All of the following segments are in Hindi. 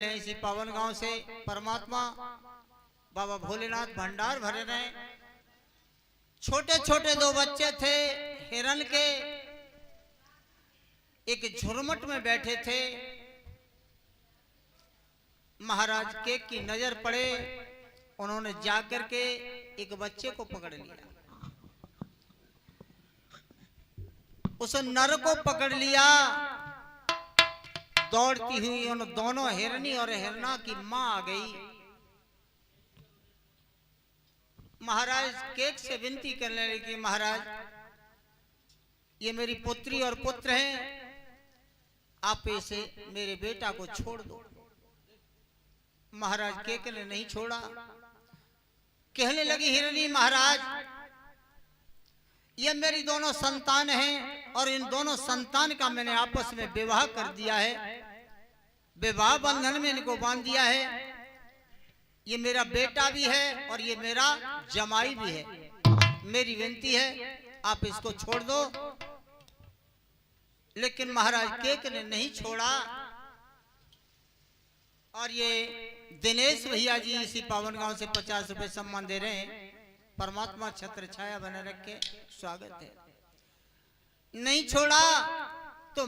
इसी पावन गांव से परमात्मा बाबा भोलेनाथ भंडार भरे रहे। छोटे छोटे दो बच्चे थे हिरन के, एक झुरमुट में बैठे थे। महाराज केक की नजर पड़े, उन्होंने जाकर के एक बच्चे को पकड़ लिया, उस नर को पकड़ लिया। दौड़ती हुई उन दोनों हिरनी और हिरना की मां आ गई। महाराज केक से विनती करने लगी, महाराज ये मेरी पुत्री और पुत्र हैं, आप इसे मेरे बेटा को छोड़ दो। महाराज केक ने नहीं छोड़ा। कहने लगी हिरनी, महाराज ये मेरी दोनों संतान हैं और इन दोनों संतान का मैंने आपस में विवाह कर दिया है, विवाह बंधन में इनको बांध दिया है। ये मेरा बेटा भी है और ये मेरा जमाई भी है। मेरी विनती है आप इसको छोड़ दो। लेकिन महाराज केक ने नहीं छोड़ा। और ये दिनेश भैया जी इसी पावन गांव से 50 रुपए सम्मान दे रहे हैं। परमात्मा छत्र छाया बने रखे, स्वागत है। नहीं छोड़ा तो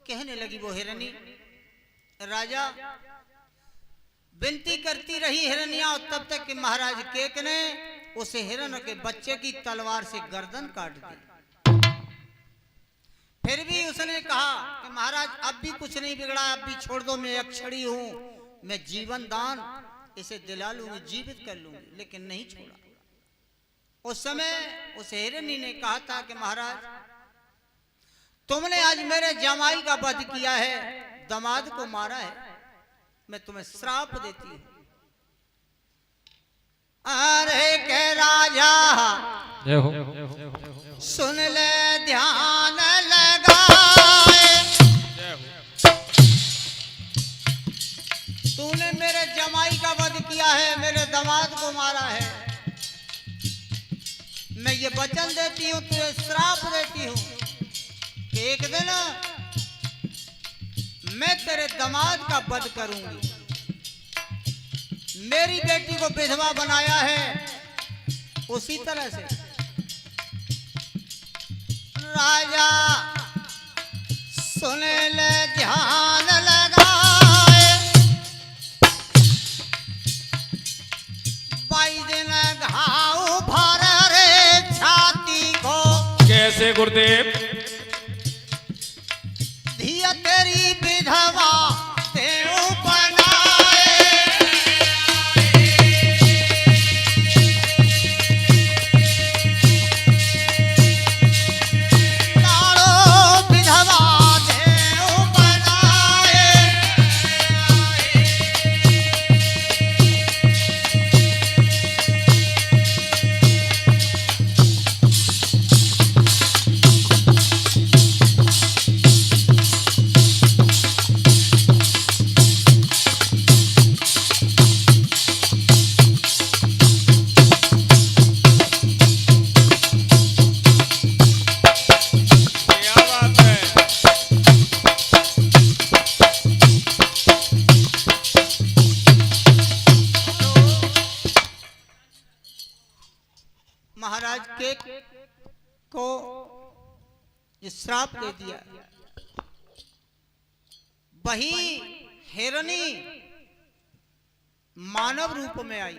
कहने लगी वो हिरनी, राजा विनती करती रही हिरनिया तब तक कि महाराज केक ने उसे हिरन के बच्चे की तलवार से गर्दन काट दी। फिर भी उसने कहा कि महाराज अब भी कुछ नहीं बिगड़ा, अब भी छोड़ दो, मैं अक्षड़ी हूं, मैं जीवन दान इसे दिला लूंगी, जीवित कर लूंगी। लेकिन नहीं छोड़ा। उस समय उस हिरनी ने कहा था कि महाराज तुमने आज मेरे जमाई का वध किया है, दामाद को मारा है, मैं तुम्हें श्राप देती हूं। अरे के राजा सुन ले ध्यान लगाए, तूने मेरे जमाई का वध किया है, मेरे दामाद को मारा है। मैं ये वचन देती हूं, तुझे श्राप देती हूं कि एक दिन मैं तेरे दामाद का वध करूंगी। मेरी बेटी को विधवा बनाया है, उसी तरह से राजा सुन ले ध्यान लगाए, 22 दिन घाव भर रे छाती को। कैसे गुरुदेव? धिया तेरी विधवा तेऊ बनाए, लाड़ो विधवा तेऊ बनाए। महाराज केक को ये श्राप दे दिया। वही हिरनी मानव रूप में आई।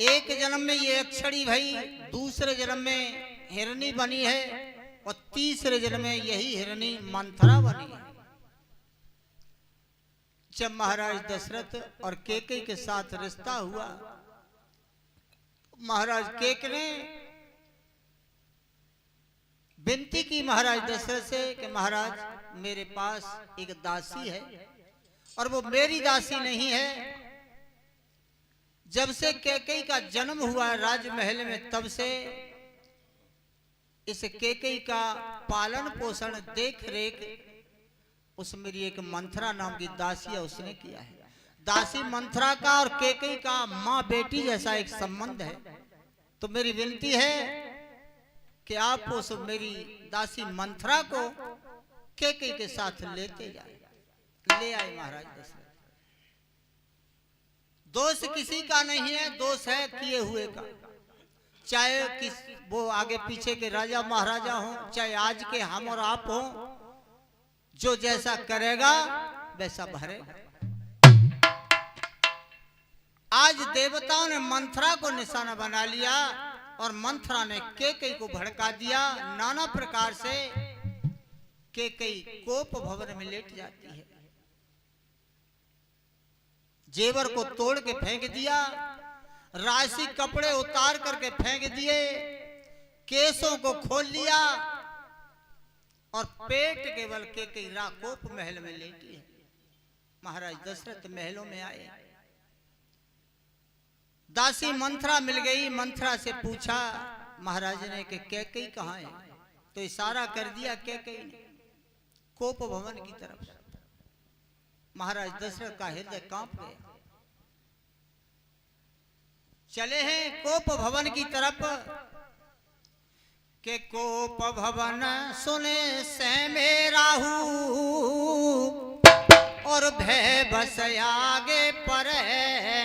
एक जन्म में ये अक्षड़ी भई, दूसरे जन्म में हिरनी बनी है और तीसरे जन्म में यही हिरनी मंथरा बनी है। जब महाराज दशरथ और केकई के साथ रिश्ता हुआ, महाराज केक ने विनती की महाराज दशरथ से कि महाराज मेरे पास एक दासी है और वो मेरी दासी नहीं है। जब से केकई का जन्म हुआ है राजमहल में, तब से इस केकई का पालन पोषण देख रेख उस मेरी एक मंथरा नाम की दासी है, उसने किया है। दासी मंथरा का और केकई का माँ बेटी जैसा एक संबंध है। तो मेरी विनती है कि आप उस मेरी दासी मंथरा को केकई के साथ लेते जाए। ले आए महाराज दशरथ। दोष किसी का नहीं है, दोष है किए हुए का। चाहे वो आगे पीछे के राजा महाराजा हो, चाहे आज के हम और आप हो, जो जैसा करेगा वैसा भरेगा। आज देवताओं ने मंथरा को निशाना बना लिया और मंथरा ने केकई को भड़का दिया। नाना प्रकार से केकई कोप भवन में लेट जाती है। जेवर को तोड़ के फेंक दिया, राशि कपड़े उतार करके फेंक दिए, केसों को खोल लिया और पेट केवल केकई कोप महल में लेटी है। महाराज दशरथ महलों में आए। दासी मंथरा मिल गई। मंथरा से पूछा महाराज ने कि कैकेयी कहाँ है, तो इशारा कर दिया कैकेयी ने कोप भवन की तरफ। महाराज दशरथ का हृदय कांप गया। चले हैं कोप भवन की तरफ के कोप भवन सुने से मेरा हूँ और भय बस आगे पर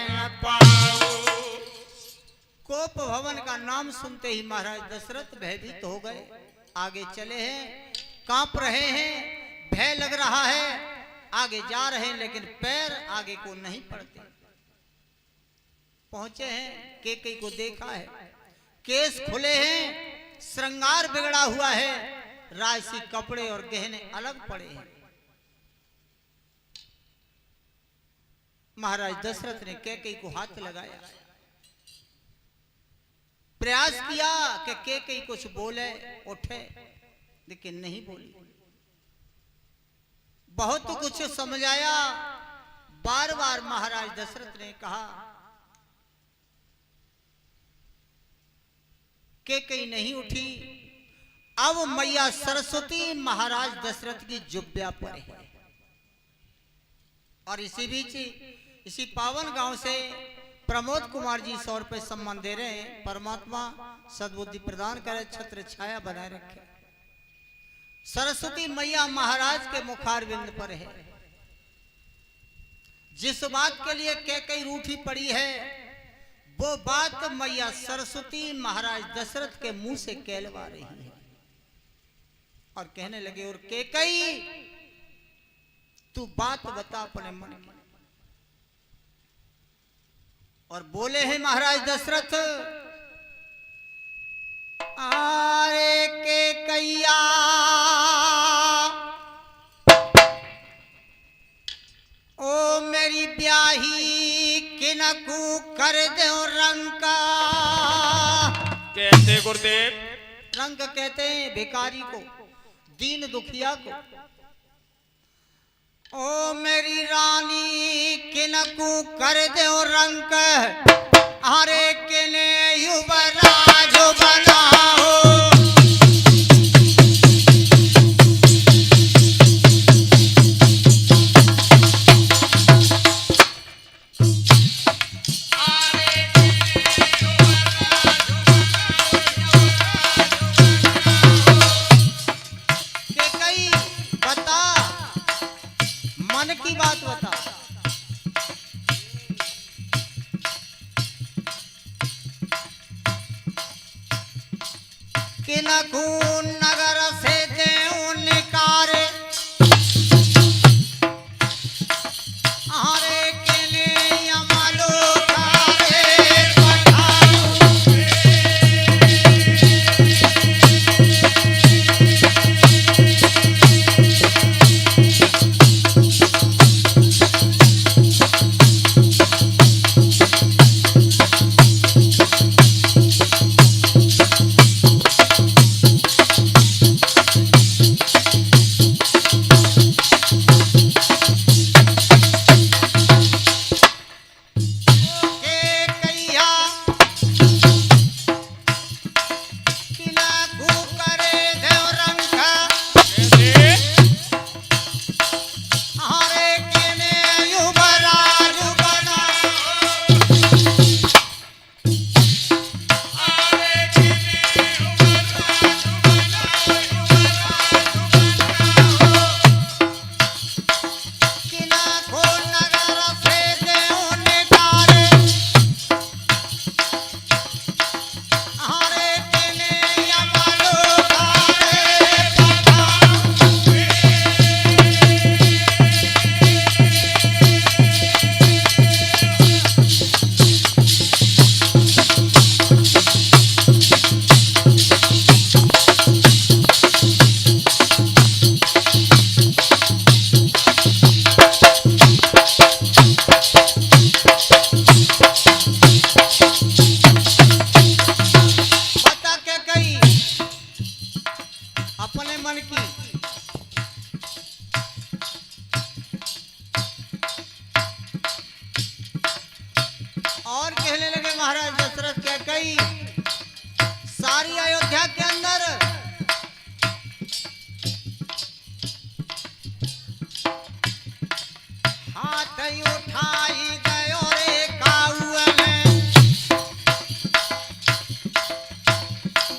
न पाऊं। कोप भवन का नाम सुनते ही महाराज दशरथ भयभीत हो गए। आगे चले हैं, कांप रहे हैं, भय लग रहा है। आगे जा रहे हैं लेकिन पैर आगे को नहीं पड़ते। पहुंचे हैं, केकई को देखा है, केस खुले हैं, श्रृंगार बिगड़ा हुआ है, राशि कपड़े और गहने अलग पड़े हैं। महाराज दशरथ ने केकई को हाथ लगाया, प्रयास किया कि केकई कुछ बोले, उठे, लेकिन नहीं बोली। बहुत कुछ समझाया, बार बार महाराज दशरथ ने कहा, केकई नहीं उठी। अब मैया सरस्वती महाराज दशरथ की जुब्या पर है। और इसी बीच इसी पावन गांव से प्रमोद कुमार जी 100 रुपए सम्मान दे रहे हैं। परमात्मा सद्बुद्धि प्रदान करे, छत्र छाया बनाए रखे। सरस्वती मैया महाराज के मुखारविंद पर है। जिस बात के लिए कैकेयी रूठी पड़ी है, वो बात मैया सरस्वती महाराज दशरथ के मुंह से कहलवा रही है। और कहने लगे, और कैकेयी तू बात बता अपने मन की। और बोले हैं महाराज दशरथ, आरे कैकेय्या ओ मेरी ब्याही किनको कर दे रंग का। कहते गुरुदेव, रंग कहते हैं भिखारी को, दीन दुखिया को। ओ मेरी रानी किनको कर दे रंग, अरे किने युवराज बनाओ। नगर से देऊ निकारे, आरे के लिए यमलो कारे पठाऊ। महाराज दशरथ के कई सारी अयोध्या के अंदर हाथ उठाई गयो रे काउअल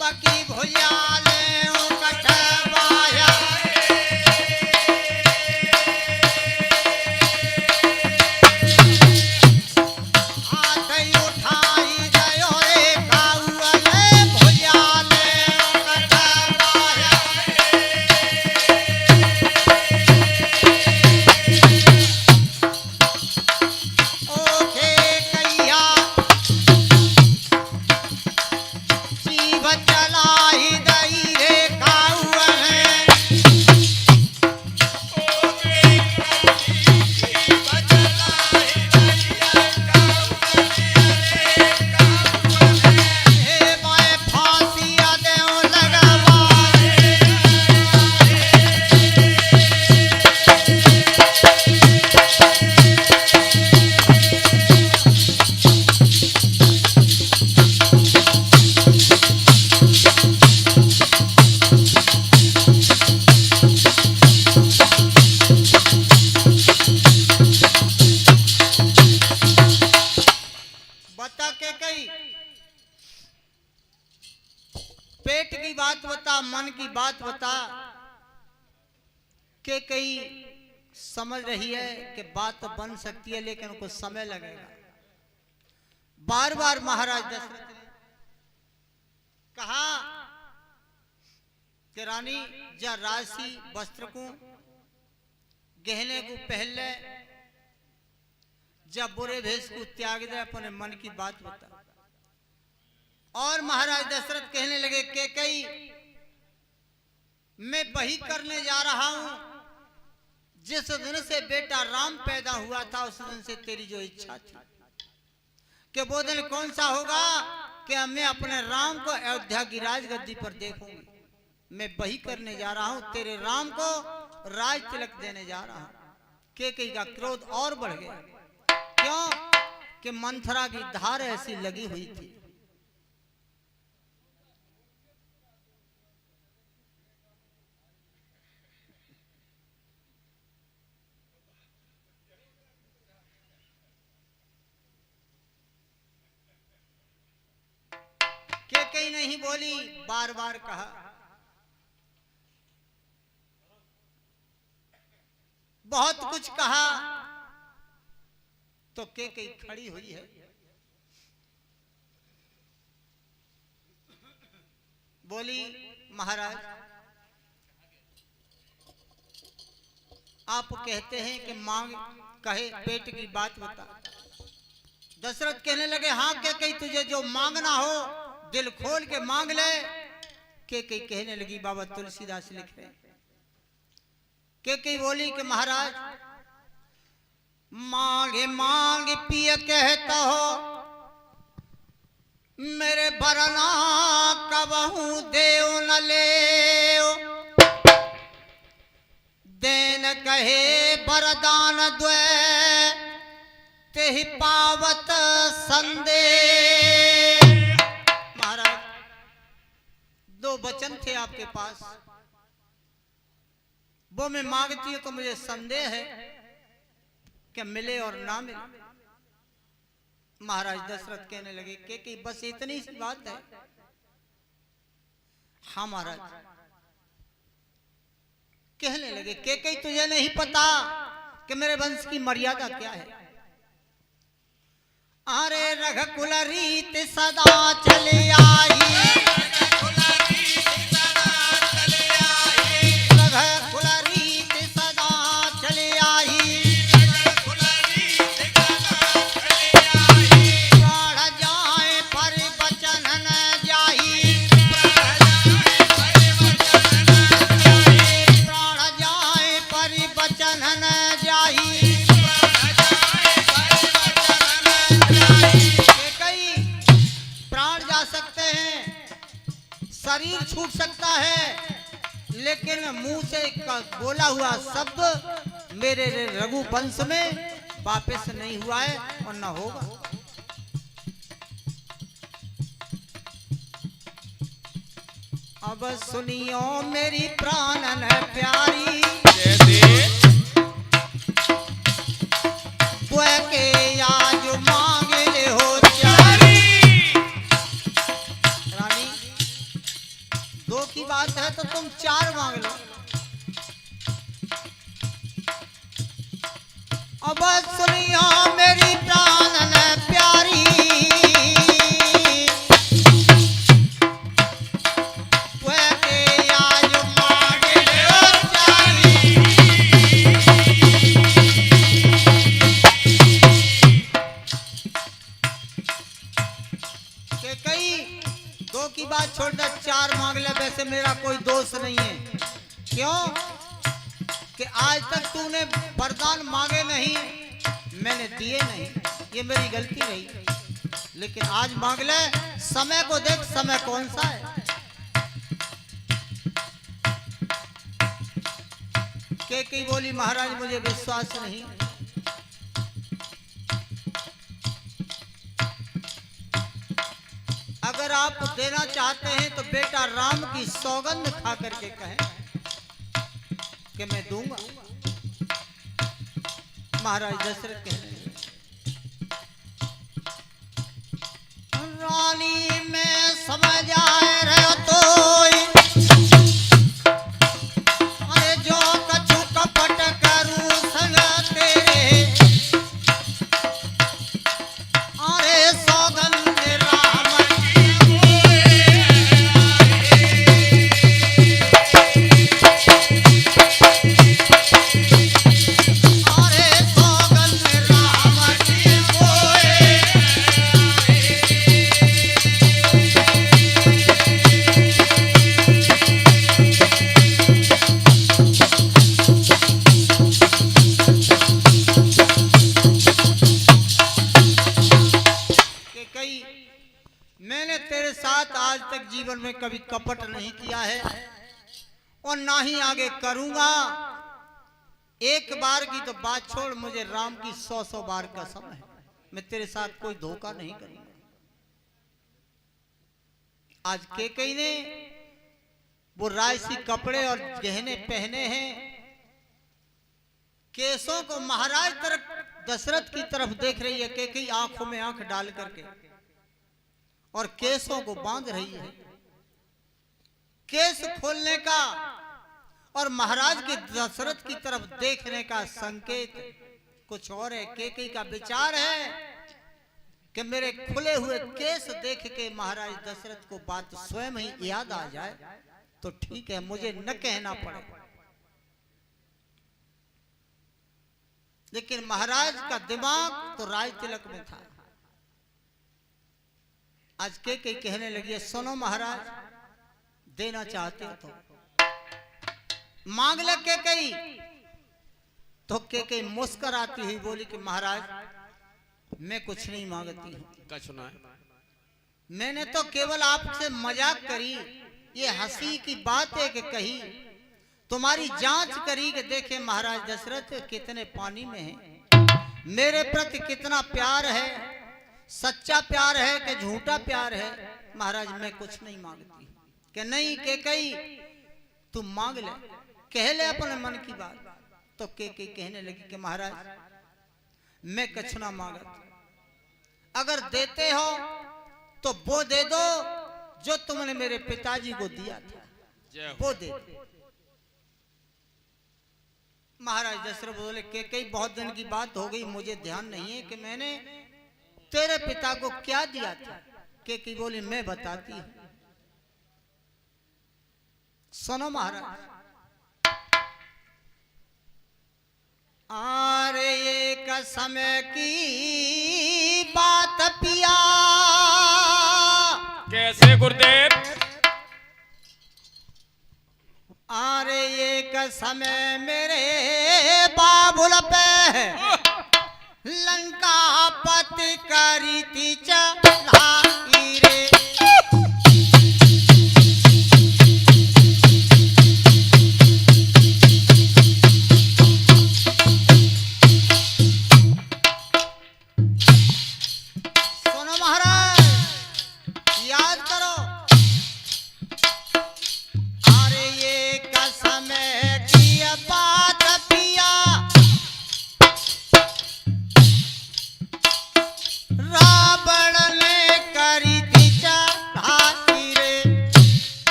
बकी भुजाले कटवाया हाथ उठाई गयो रे काउअल भुजाले कटवाया ओके कैया जीव चलाई दई रे काउअल हे माए फांसिया देओ लगवा बता के कई पेट की बात बता मन की बात बता के कई समझ रही है कि बात तो बन सकती है लेकिन उनको समय लगेगा। बार बार महाराज दशरथ ने कहा कि रानी जा राशि वस्त्र को गहने को पहन ले जब बुरे भेष को त्याग दे अपने मन की बात बता। और महाराज दशरथ कहने लगे के कई मैं वही करने जा रहा हूं जिस दिन से बेटा राम पैदा हुआ था उस दिन से तेरी जो इच्छा थी कि वो दिन कौन सा होगा कि मैं अपने राम को अयोध्या की राजगद्दी पर देखूंगी। मैं वही करने जा रहा हूं, तेरे राम को राज तिलक देने जा रहा हूं। केकई का क्रोध और बढ़ गया। क्यों कि मंथरा की धार ऐसी लगी हुई थी। केकई नहीं बोली, बार बार कहा। बहुत कुछ कहा तो केकई खड़ी हुई है। बोली महाराज आप कहते हैं कि मांग कहे पेट की बात बता। दशरथ कहने लगे हाँ केकई तुझे जो मांगना हो दिल खोल के मांग ले। केकई कहने लगी बाबा तुलसीदास लिख रहे। केकई बोली कि महाराज मांगे मांग पिय कहता हो मेरे भरना कबहू देव न ले। देन कहे वरदान द्वै तेहि पावत संदे। महाराज दो वचन थे आपके पास, वो मैं मांगती हूं तो मुझे संदेह है कि मिले और ना मिले। महाराज दशरथ कहने लगे कि बस इतनी सी बात है। हाँ महाराज कहने लगे कि तुझे नहीं पता कि मेरे वंश की मर्यादा क्या है। अरे रघुकुल रीत सदा चले आई, रघुकुल रीत सदा चले आई। प्राण जाए पर बचन न जाई, प्राण जाए पर बचन न जाई। प्राण जा सकते हैं, शरीर छूट सकता है, लेकिन मुंह से बोला हुआ शब्द मेरे रघुवंश में वापस नहीं हुआ है और न होगा। अब सुनियो मेरी प्राणन प्यारी, कैसे बुआ के आज मांग ले हो चारी। रानी, दो की बात है तो तुम चार मांग लो। अब सुनियो मेरी प्राणन प्यारी, बुआ के आज मांग ले हो चारी। के कई दो की बात छोड़ दे, चार मांग ले। वैसे मेरा कोई दोष नहीं है। क्यों कि आज तक तूने वरदान मांगे नहीं, मैंने दिए नहीं, ये मेरी गलती रही। लेकिन आज मांग ले। समय को देख, समय कौन सा है। के कई बोली महाराज मुझे विश्वास नहीं। अगर आप देना चाहते हैं तो बेटा राम की सौगंध खा करके कहें कि मैं दूंगा। महाराज दशरथ कहने लगे, रानी में समझ आए रहे तो अरे जो कछु कपट करूं संग तेरे, अरे सौगंध राम जीवन में कभी कपट नहीं किया है और ना ही आगे करूंगा। एक बार की तो बात छोड़, मुझे राम की 100 बार कसम है, मैं तेरे साथ कोई धोखा नहीं करूंगा। आज केकई ने वो राजसी कपड़े और गहने पहने हैं, केसों को महाराज तरफ दशरथ की तरफ देख रही है, केकई आंखों में आंख डाल करके और केसों को बांध रही है। केस खोलने का और महाराज के दशरथ की तरफ देखने का संकेत कुछ और है। केकई का विचार है कि मेरे खुले हुए केस देख के महाराज दशरथ को बात स्वयं ही याद आ जाए तो ठीक है, मुझे न कहना पड़े। लेकिन महाराज का दिमाग तो राज तिलक में था। आज केकई कहने लगी, सुनो महाराज, देना चाहते हो तो मांग ले केकई। तो केकई मुस्कुराती हुई बोली कि महाराज मैं कुछ नहीं मांगती हूं, मैंने तो केवल आपसे मजाक करी, ये हंसी की बात है कि कही, तुम्हारी जांच करी कि देखे महाराज दशरथ कितने पानी में हैं, मेरे प्रति कितना प्यार है, सच्चा प्यार है कि झूठा प्यार है। महाराज मैं कुछ नहीं मांगती। कि नहीं केकई तू मांग ले, कह ले अपने मन की बात। तो केकई कहने लगी कि महाराज मैं कुछ ना मांगती, अगर देते हो तो वो दे दो जो तुमने मेरे पिताजी को दिया था, वो दे दो। महाराज दशरथ बोले, केकई बहुत दिन की बात हो गई, मुझे ध्यान नहीं है कि मैंने तेरे पिता को क्या दिया था। केकई बोली, मैं बताती हूं, सुनो महाराज। अरे एक समय की बात पिया, कैसे गुरुदेव? अरे एक समय मेरे बाबुल पे लंका पति करी थी चढ़ाई रे। सुनो महाराज, याद करो,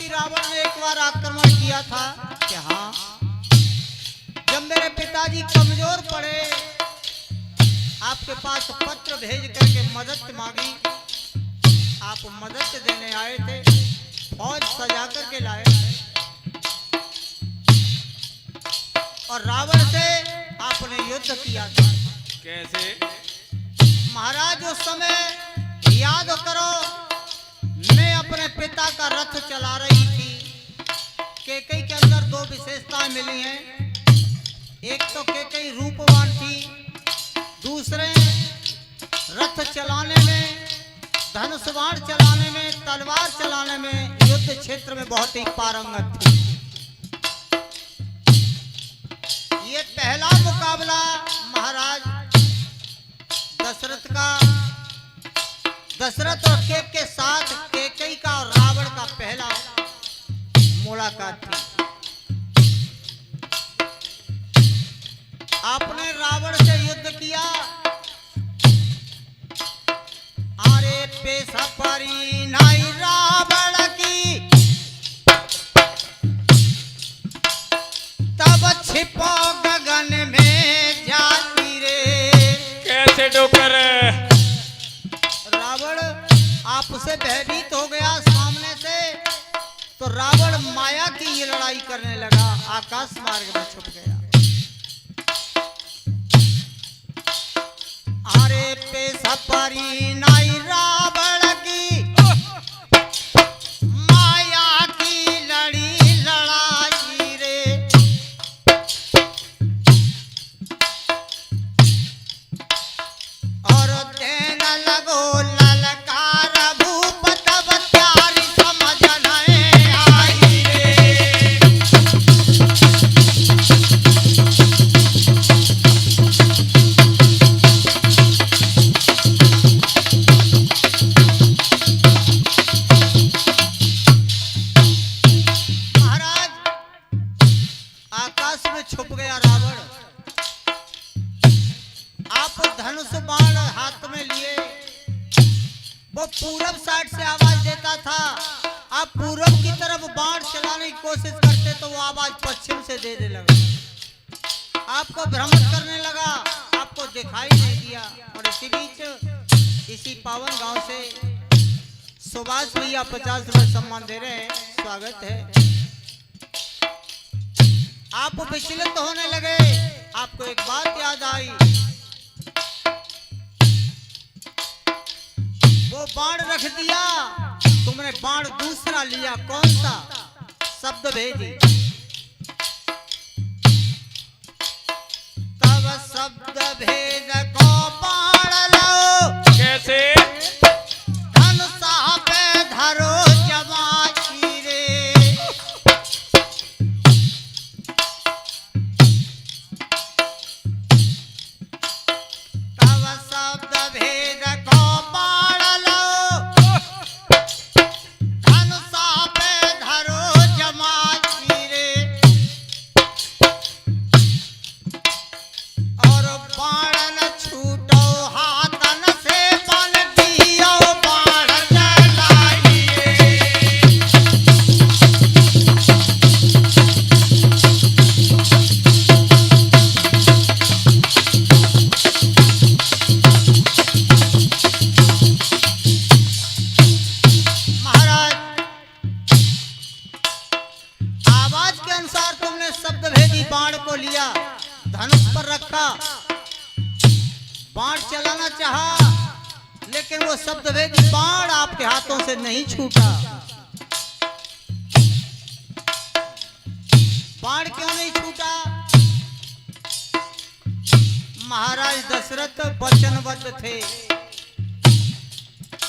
सेनापति रावण ने एक बार आक्रमण किया था कि हाँ, जब मेरे पिताजी कमजोर पड़े, आपके पास पत्र भेज करके मदद मांगी, आप मदद देने आए थे, फौज सजा करके लाए और रावण से आपने युद्ध किया था। कैसे? महाराज उस समय याद करो, मैं अपने पिता का रथ चला रही थी। कैकेयी के अंदर दो विशेषताएं मिली हैं, एक तो कैकेयी रूपवान थी, दूसरे रथ चलाने में, धनुष बाण चलाने में, तलवार चलाने में, युद्ध क्षेत्र में बहुत ही पारंगत थी। ये पहला मुकाबला महाराज दशरथ और के साथ कैकेयी का और रावण का पहला मुलाकात थी। आपने रावण से युद्ध किया, अरे पेशा परी नाई रावण की, तब छिपो गगन में जाती रे। कैसे डोकर? रावण आपसे भयभीत हो गया सामने से, तो रावण माया की ये लड़ाई करने लगा, आकाश मार्ग में छुप गया। अरे पेशा परी नाई रावण की, माया की लड़ाई रे। और देने लगो ललकार भूप, तब प्यारी समझ नहीं आई रे। महाराज आकाश में छुप गया रावण, आप धनुष बाण हाथ में लिए, वो पूरब साइड से आवाज देता था, आप पूरब की तरफ बाण चलाने की कोशिश करते तो वो आवाज पश्चिम से देने लगा, आपको भ्रमित करने लगा, आपको दिखाई नहीं दिया। और इसी बीच इसी पावन गांव से सुभाष भैया 50 रुपए सम्मान दे रहे हैं, स्वागत है। आप विचलित होने लगे, आपको एक बात याद आई, वो बाण रख दिया, तुमने बाण दूसरा लिया, कौन सा? शब्द भेदी। तब शब्द भेद को बाण लो, कैसे? धनुषा पे धरो जमाची रे। तब शब्द भेद को बाण लो, धनुषा पे धरो जमाची रे। और बाण न छूटो हाथन से, बन दियो बाण जलाई रे। महाराज आवाज के अनुसार तुमने शब्द भेदी बाण को लिया, धनुष पर रखा, बाण चलाना चाहा, लेकिन वो शब्द भेदी बाण आपके हाथों से नहीं छूटा। बाण क्यों नहीं छूटा? महाराज दशरथ वचनबद्ध थे।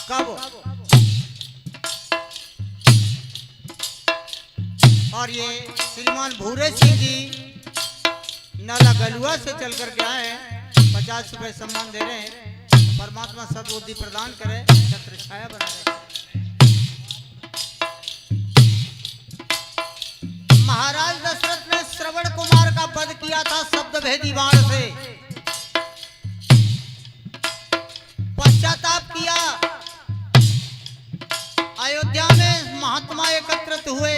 कब? और ये श्रीमान भूरे सिंह जी नाला गलुआ से चल कर के आए, 50 रुपए सम्मान दे रहे हैं। परमात्मा सद्बुद्धि प्रदान करे, छत्र छाया बना रहे। महाराज दशरथ ने श्रवण कुमार का वध किया था शब्द भेदी बाण से, पश्चाताप किया। अयोध्या में महात्मा एकत्रित हुए,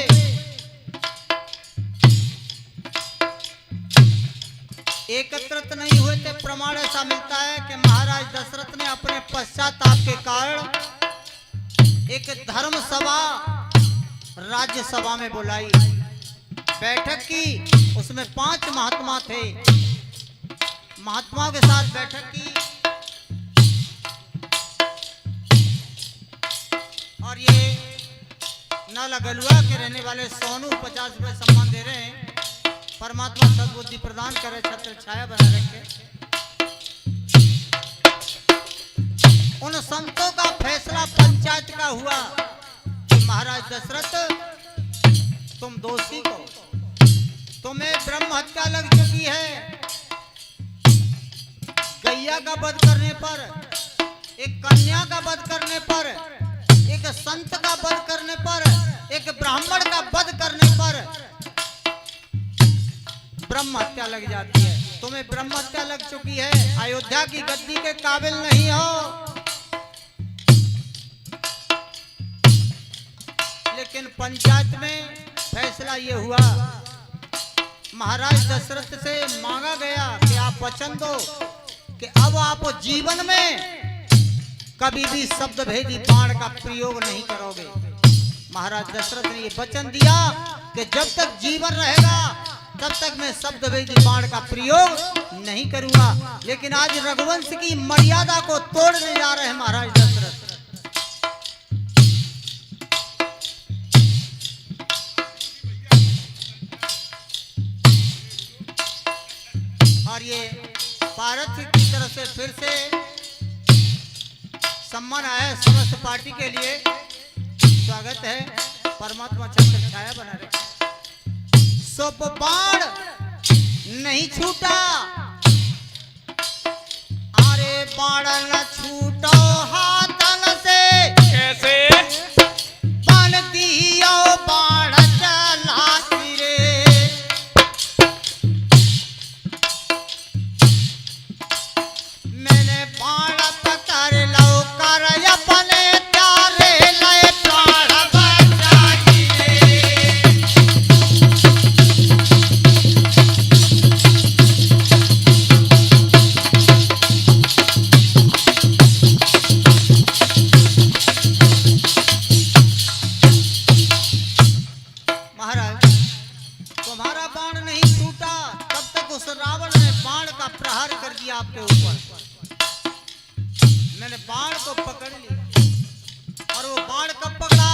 एकत्रित नहीं हुए थे। प्रमाण ऐसा मिलता है कि महाराज दशरथ ने अपने पश्चाताप के कारण एक धर्म सभा राज्यसभा में बुलाई, बैठक की। उसमें 5 महात्मा थे, महात्माओं के साथ बैठक की। और ये नाला गलुआ के रहने वाले सोनू 50 रुपए सम्मान दे रहे हैं। परमात्मा सद्बुद्धि प्रदान करे, छत्र छाया बना रखे। उन संतों का फैसला पंचायत का हुआ कि महाराज दशरथ तुम दोषी को, तुम्हें ब्रह्म हत्या लग चुकी है। गैया का वध करने पर, एक कन्या का वध करने पर, एक संत का वध करने पर, एक ब्राह्मण का वध करने पर ब्रह्म हत्या लग जाती है। तुम्हें ब्रह्म हत्या लग चुकी है, अयोध्या की गद्दी के काबिल नहीं हो। लेकिन पंचायत में फैसला ये हुआ, महाराज दशरथ से मांगा गया कि आप वचन दो कि अब आप जीवन में कभी भी शब्द भेदी बाण का प्रयोग नहीं करोगे। महाराज दशरथ ने ये वचन दिया कि जब तक जीवन रहेगा तब तक मैं शब्द भेदी बाण का प्रयोग नहीं करूंगा। लेकिन आज रघुवंश की मर्यादा को तोड़ने जा रहे हैं महाराज दशरथ। और ये पारथ की तरफ से फिर से सम्मान आया है, समस्त पार्टी के लिए स्वागत है। परमात्मा छत्र छाया बना रहे। सब बाण नहीं छूटा, अरे बाण न छूटो हाथन से, कैसे बाण दियो बाण चला रे। मैंने बाण पकड़ लो कर अपने प्यारे लय प्राण बचाई रे। महाराज तुम्हारा बाण नहीं छूटा, तब तक उस रावण ने बाण का प्रहार कर दिया आपके ऊपर। मैंने बाण को पकड़ लिया और वो बाण कब पकड़ा,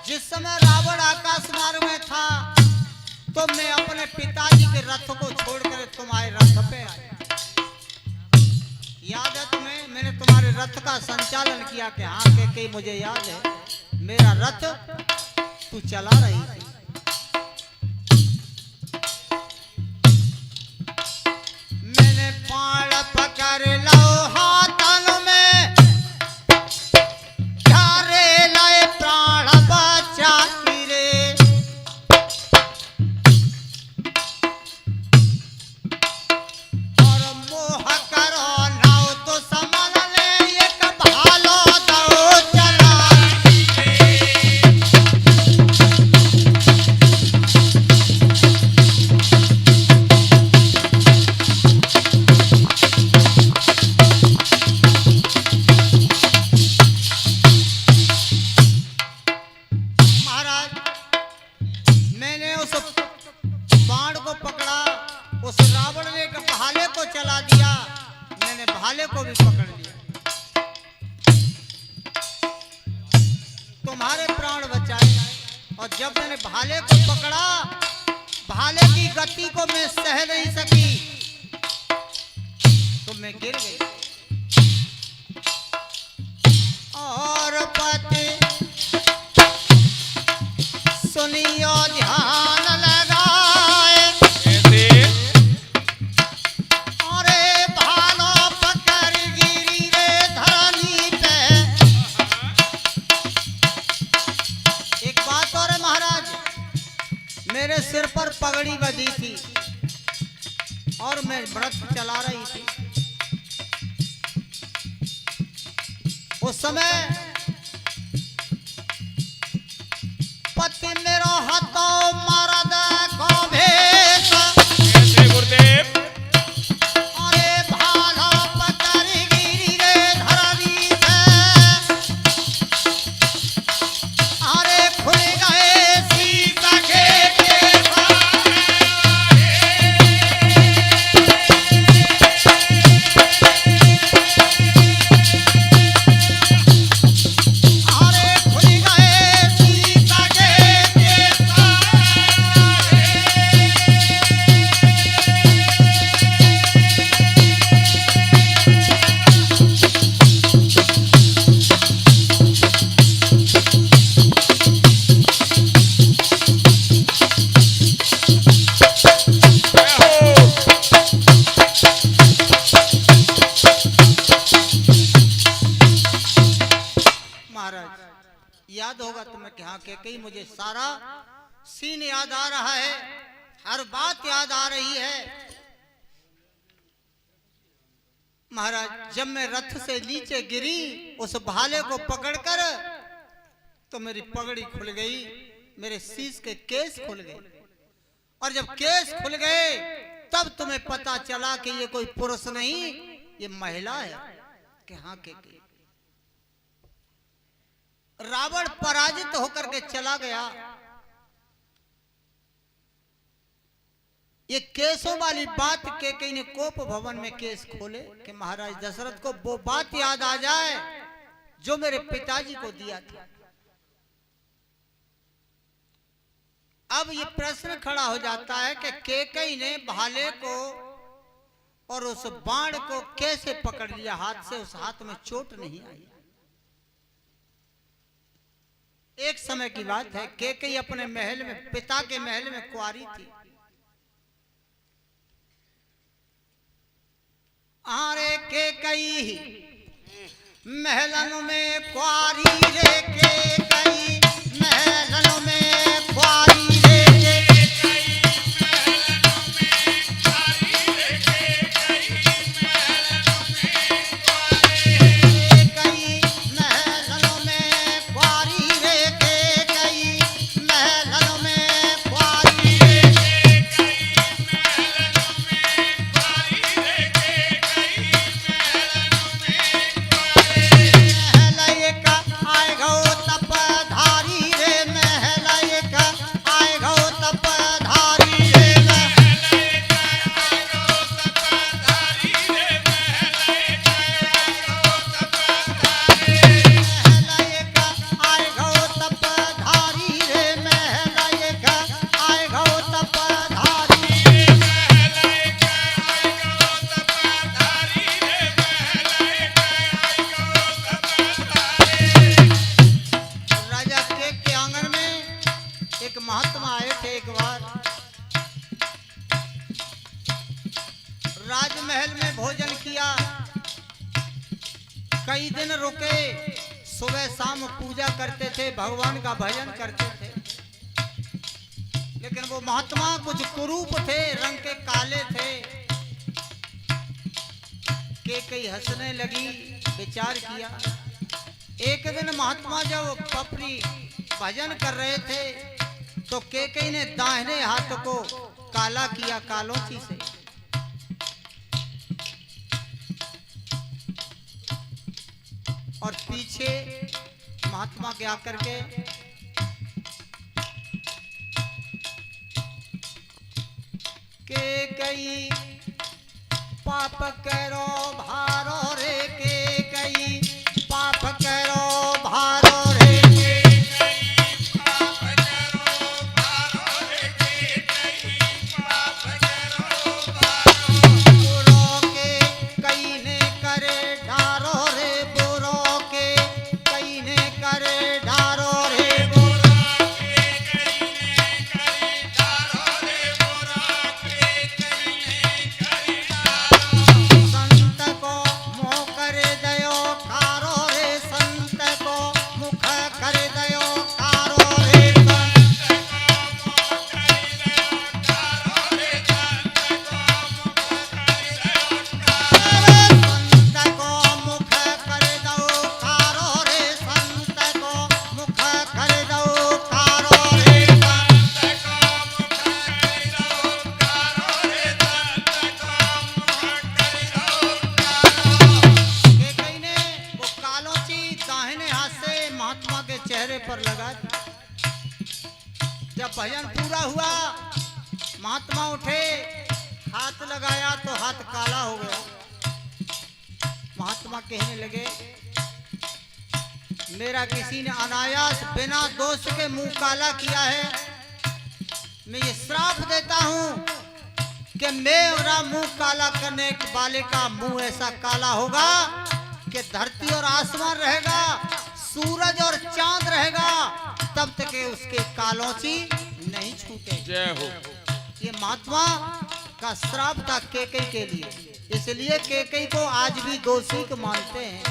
जिस समय रावण आकाश मार्ग में था तो मैं अपने पिताजी के रथ को छोड़कर तुम्हारे रथ पे आया। याद है तुम्हें, मैंने तुम्हारे रथ का संचालन किया कि हाँ के मुझे याद है, मेरा रथ तू चला रही थी। मैंने बाण पकड़ लो हाथन में, प्यारे लाए प्राण बचा रे। और मोह करो नाव तो समझ ले, एक भालो दो चला। उस रावण ने एक भाले को चला दिया, मैंने भाले को भी पकड़ लिया, तुम्हारे प्राण बचाए। और जब मैंने भाले को पकड़ा, भाले की गति को मैं सह नहीं सकी तो मैं गिर गई। और पति सुनियो ध्यान लगाए, अरे भालो पकड़ गिरी रे धरनी पे। एक बात और है महाराज, मेरे सिर पर पगड़ी बंधी थी और मैं व्रत चला रही थी। उस समय पति मेरो हतो मरद को भेष, याद होगा तुम्हें कि हाँ कई मुझे सारा सीन याद आ रहा है, हर बात याद आ रही है। महाराज जब मैं रथ से नीचे गिरी उस भाले को पकड़कर तो मेरी पगड़ी खुल गई, मेरे शीश के केस खुल गए, और जब केस खुल गए तब तुम्हें पता चला कि ये कोई पुरुष नहीं, ये महिला है। कि हाँ के रावण पराजित होकर के चला गया। ये केसों वाली बात के ने कोप भवन में केस खोले कि महाराज दशरथ को वो बात याद आ जाए जो मेरे पिताजी को दिया था। अब ये प्रश्न खड़ा हो जाता है कि केकई ने भाले को और उस बाण को कैसे पकड़ लिया हाथ से, उस हाथ में चोट नहीं आई। एक समय की बात है, केकई अपने महल में, पिता के महल में कुंवारी थी। अरे केकई महलन में कुंवारी रे, केकई महलन में कुंवारी रे, राजमहल में भोजन किया, कई दिन रुके, सुबह शाम पूजा करते थे, भगवान का भजन करते थे। लेकिन वो महात्मा कुछ कुरूप थे, रंग के काले थे। केकई हंसने लगी, विचार किया। एक दिन महात्मा जब पपरी भजन कर रहे थे तो केकई ने दाहिने हाथ को काला किया कालोची से, और पीछे महात्मा के आकर के केकई पाप करो भारो रे, केकई पाप करो भारो रे, पर लगा दी। जब भजन पूरा हुआ, महात्मा उठे, हाथ लगाया तो हाथ काला हो गया। महात्मा कहने लगे, मेरा किसी ने अनायास बिना दोष के मुंह काला किया है। मैं ये श्राप देता हूं कि मेरा मुंह काला करने वाले का मुंह ऐसा काला होगा कि धरती और आसमान रहेगा, सूरज और चांद रहेगा, तब तक उसके कालोची नहीं छूटे। जय हो। ये महात्मा का श्राप था केकई के लिए, इसलिए केकई को आज भी दोषी को मानते हैं।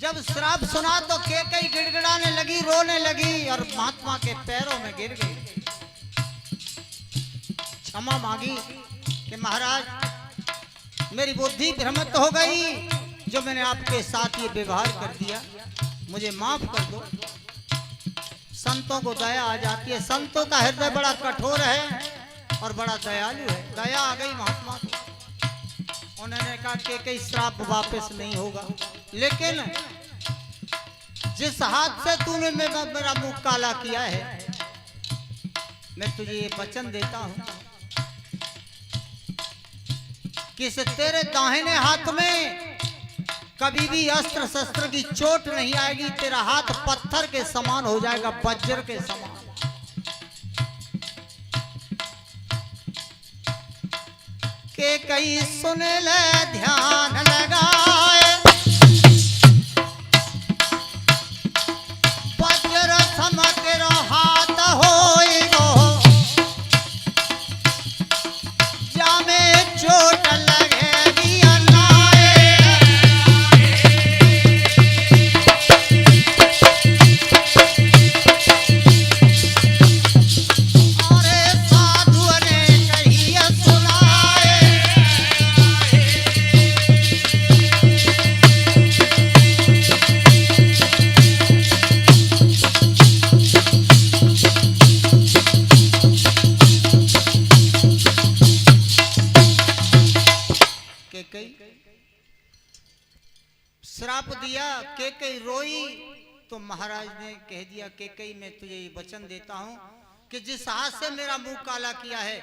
जब श्राप सुना तो केकई गिड़गिड़ाने लगी, रोने लगी और महात्मा के पैरों में गिर गई। क्षमा मांगी कि महाराज मेरी बुद्धि भ्रमित हो गई, जो मैंने आपके साथ ये व्यवहार कर दिया, मुझे माफ कर दो। संतों को दया आ जाती है, संतों का हृदय बड़ा कठोर है और बड़ा दयालु है। दया आ गई महात्मा को। उन्होंने कहा कि कई श्राप वापस नहीं होगा, लेकिन जिस हाथ से तूने मेरा मुंह काला किया है, मैं तुझे ये वचन देता हूं कि इस तेरे दाहिने हाथ में कभी भी अस्त्र शस्त्र की चोट नहीं आएगी। तेरा हाथ पत्थर के समान हो जाएगा, वज्र के समान। के कई सुन ले ध्यान लगाए, वज्र सम तेरा हाथ होएगो, जामे चोट लगेगी अनाए। अरे साधु ने कहिए सुनाए, श्राप दिया। केकई रोई तो महाराज ने कह दिया, केकई मैं तुझे ये वचन देता हूं कि जिस हाथ से मेरा मुंह काला किया है,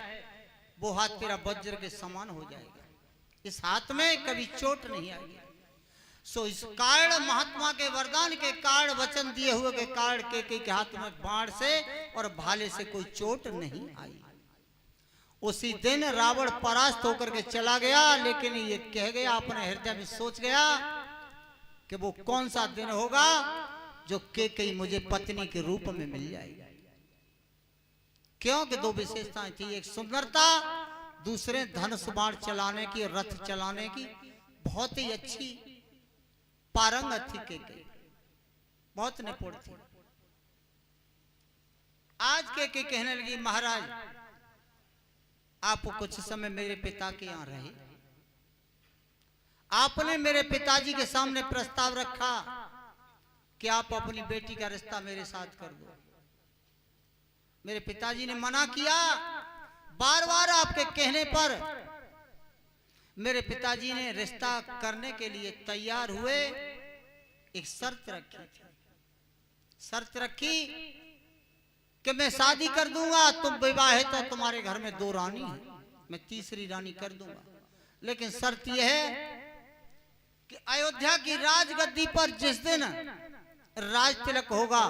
वो हाथ तेरा वज्र के समान हो जाएगा। इस हाथ में कभी चोट नहीं आएगी। सो इस कारण महात्मा के वरदान के कारण, वचन दिए हुए के कारण केकई के हाथ में बाण से और भाले से कोई चोट नहीं आई। उसी दिन रावण परास्त होकर के चला गया, लेकिन ये कह गया, अपने हृदय में सोच गया कि वो कौन सा दिन होगा जो केकई मुझे पत्नी के रूप में मिल जाएगी। क्योंकि दो विशेषताएं थी, एक सुंदरता, दूसरे धनुष बाण चलाने की, रथ चलाने की बहुत ही अच्छी पारंगत थी केकई, बहुत निपुण थी। आज केकई कहने लगी, महाराज आप कुछ समय मेरे पिता के यहाँ रहे। आपने मेरे पिताजी के सामने प्रस्ताव रखा कि आप अपनी बेटी का रिश्ता मेरे साथ कर दो। मेरे पिताजी ने मना किया। बार बार आपके कहने पर मेरे पिताजी ने रिश्ता करने के लिए तैयार हुए। एक शर्त रखी थी, शर्त रखी कि मैं शादी कर दूंगा, तुम विवाहित हो, तुम्हारे घर में 2 रानी है, मैं तीसरी रानी कर दूंगा, लेकिन शर्त यह है कि अयोध्या की राजगद्दी पर जिस दिन राज तिलक होगा,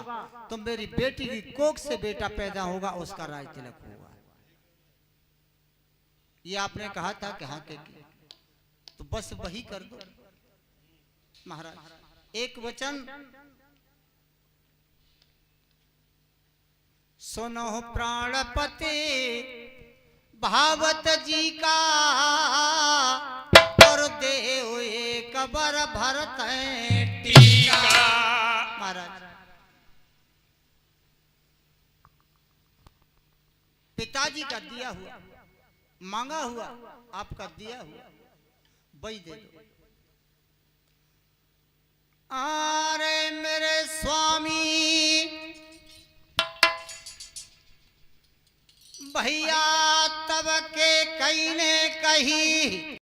तो मेरी बेटी की कोख से बेटा पैदा होगा, उसका राज तिलक होगा। ये आपने कहा था कि हाँ के तो बस वही कर दो महाराज। एक वचन सुनो प्राणपति भावत जी का, और देव एक बर भरत टीका। महाराज पिताजी का दिया हुआ, मांगा हुआ, आपका दिया हुआ वही दे दो। अरे मेरे स्वामी भैया तब के कई ने कही,